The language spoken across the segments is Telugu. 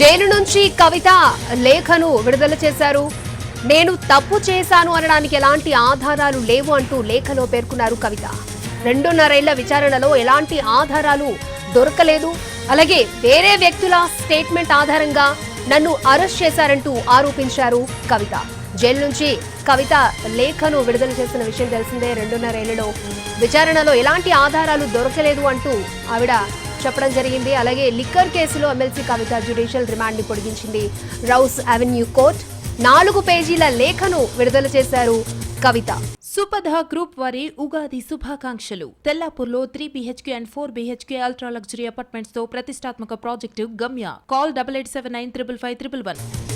జైలు నుంచి కవిత లేఖను విడుదల చేశారు. నేను తప్పు చేశాను అనడానికి ఎలాంటి ఆధారాలు లేవు అంటూ లేఖలో పేర్కొన్నారు కవిత. 2.5 ఏళ్ల విచారణలో ఎలాంటి ఆధారాలు దొరకలేదు, అలాగే వేరే వ్యక్తుల స్టేట్మెంట్ ఆధారంగా నన్ను అరెస్ట్ చేశారంటూ ఆరోపించారు కవిత. జైలు నుంచి కవిత లేఖను విడుదల చేసిన విషయం తెలిసిందే. 2.5 ఏళ్లలో విచారణలో ఎలాంటి ఆధారాలు దొరకలేదు అంటూ ఆవిడ చెప్పడం జరిగింది. అలాగే లిక్కర్ కేసులో ఎమ్మెల్సీ కవిత జ్యుడిషియల్ రిమాండ్ ని పొడిగించింది రౌస్ అవెన్యూ కోర్ట్. 4 పేజీల లేఖను విడుదల చేశారు కవిత. సుపథ గ్రూప్ వారి ఉగాది శుభాకాంక్షలు. తెల్లాపూర్లో 3 BHK and 4 BHK ultra luxury apartments తో ప్రతిష్టాత్మక ప్రాజెక్టు గమ్య. కాల్ 8879555511.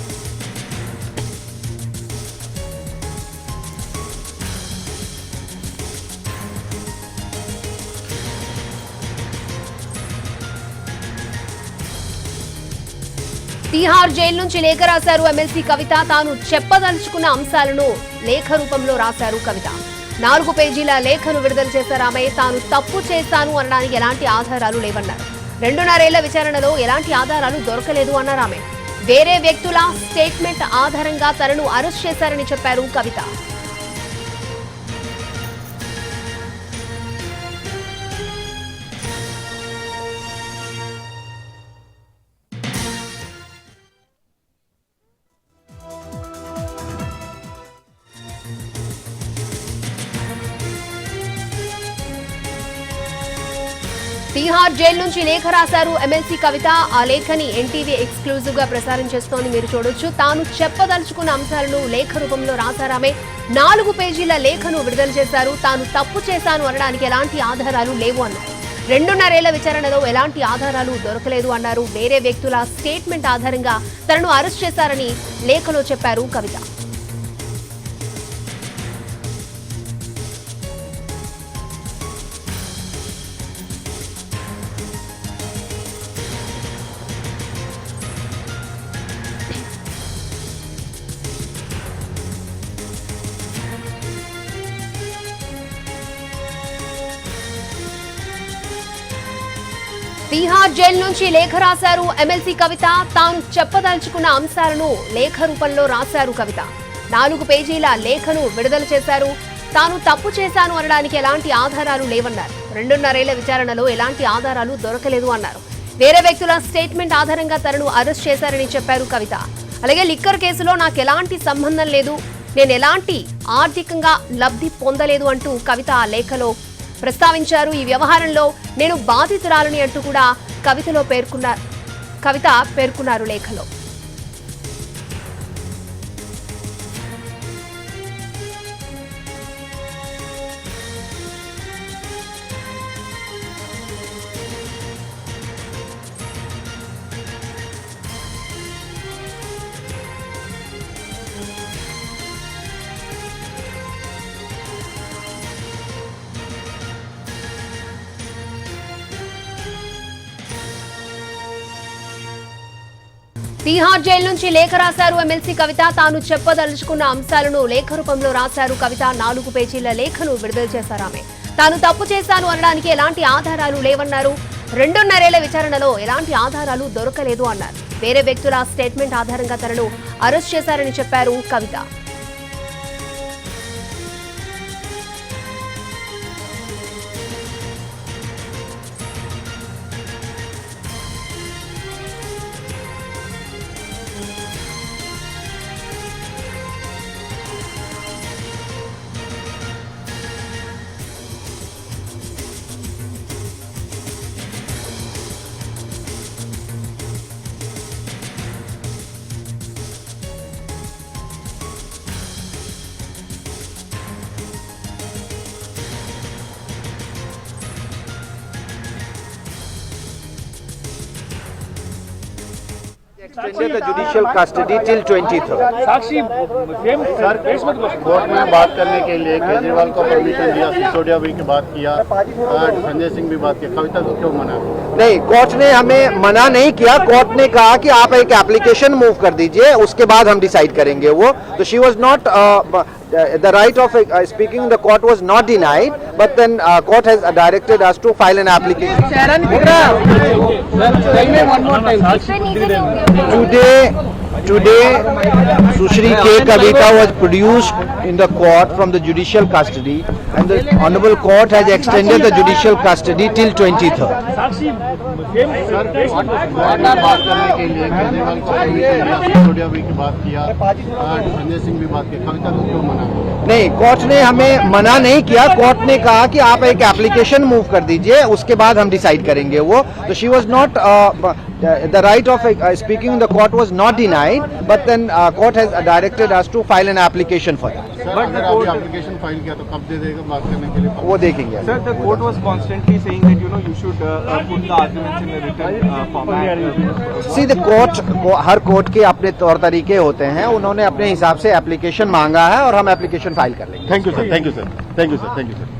తిహార్ జైలు నుంచి లేఖ రాశారు ఎమ్మెల్సీ కవిత. తాను చెప్పదలుచుకున్న అంశాలను లేఖ రూపంలో రాశారు కవిత. 4 పేజీల లేఖను విడుదల చేశారు ఆమె. తాను తప్పు చేస్తాను అనడానికి ఎలాంటి ఆధారాలు లేవన్నారు. 2.5 ఏళ్ల విచారణలో ఎలాంటి ఆధారాలు దొరకలేదు అన్నారు ఆమె. వేరే వ్యక్తుల స్టేట్మెంట్ ఆధారంగా తనను అరెస్ట్ చేశారని చెప్పారు కవిత. తిహార్ జైలు నుంచి లేఖ రాశారు ఎమ్మెల్సీ కవిత. ఆ లేఖని ఎన్టీవీ ఎక్స్క్లూజివ్ గా ప్రసారం చేస్తోంది, మీరు చూడొచ్చు. తాను చెప్పదలుచుకున్న అంశాలను లేఖ రూపంలో రాశారామె. 4 పేజీల లేఖను విడుదల చేశారు. తాను తప్పు చేశాను అనడానికి ఎలాంటి ఆధారాలు లేవు అన్నారు. 2.5 ఏళ్ల విచారణలో ఎలాంటి ఆధారాలు దొరకలేదు అన్నారు. వేరే వ్యక్తుల స్టేట్మెంట్ ఆధారంగా తనను అరెస్ట్ చేశారని లేఖలో చెప్పారు కవిత. తిహార్ జైలు నుంచి లేఖ రాశారు ఎమ్మెల్సీ కవిత. తాను చెప్పదలుచుకున్న అంశాలను లేఖ రూపంలో రాశారు కవిత. 4 పేజీల లేఖను విడుదల చేశారు. తాను తప్పు చేశాను అనడానికి ఎలాంటి ఆధారాలు లేవన్నారు. 2.5 ఏళ్ల విచారణలో ఎలాంటి ఆధారాలు దొరకలేదు అన్నారు. వేరే వ్యక్తుల స్టేట్మెంట్ ఆధారంగా తనను అరెస్ట్ చేశారని చెప్పారు కవిత. అలాగే లిక్కర్ కేసులో నాకు ఎలాంటి సంబంధం లేదు, నేను ఎలాంటి ఆర్థికంగా లబ్ధి పొందలేదు అంటూ కవిత ఆ లేఖలో ప్రస్తావించారు. ఈ వ్యవహారంలో నేను బాధితురాలని అంటూ కూడా కవిత పేర్కొన్నారు లేఖలో. తిహార్ జైలు నుంచి లేఖ రాశారు ఎమ్మెల్సీ కవిత. తాను చెప్పదలుచుకున్న అంశాలను లేఖ రూపంలో రాశారు కవిత. 4 పేజీల లేఖను విడుదల చేశారు ఆమె. తాను తప్పు చేశాను అనడానికి ఎలాంటి ఆధారాలు లేవన్నారు. 2.5 ఏళ్ల విచారణలో ఎలాంటి ఆధారాలు దొరకలేదు అన్నారు. వేరే వ్యక్తుల స్టేట్మెంట్ ఆధారంగా తనను అరెస్ట్ చేశారని చెప్పారు కవిత. Extended the judicial custody till 23rd. Sakshi sir court में बात करने के लिए केजरीवाल को परमिशन दिया, सिसोदिया भी की बात किया, संजय सिंह भी बात किया, कविता को क्यों मना? नहीं, कोर्ट ने हमें मना नहीं किया. कोर्ट ने कहा कि आप एक एप्लीकेशन मूव कर दीजिए, उसके बाद हम डिसाइड करेंगे वो. तो she was not the right of speaking in the court was not denied, but then court has directed us to file an application. Today, Sushri K. Kavita was produced in the court from the judicial custody, and the Honorable Court has extended the judicial custody till 23rd. बात करने के लिए केजरीवाल को परमिशन दिया, सिसोदिया भी की बात किया, संजय सिंह भी बात किया, कविता को क्यों मना किया? नहीं, कोर्ट ने हमें मना नहीं किया. कोर्ट ने कहा कि आप एक एप्लीकेशन मूव कर दीजिए, उसके बाद हम डिसाइड करेंगे वो. तो she was not the right of speaking in the court was not denied, but then court has directed us to file an application for that. Sir अगर आपने एप्लीकेशन फाइल किया तो कब दे देगा बात करने के लिए? वो देखेंगे. Sir, the court was constantly saying that you should put the arguments in a written format. See, the court, her court के अपने तौर तरीके होते हैं. उन्होंने अपने हिसाब से एप्लीकेशन मांगा है और हम एप्लीकेशन फाइल कर लेंगे. Thank you sir, thank you sir, thank you sir, thank you sir.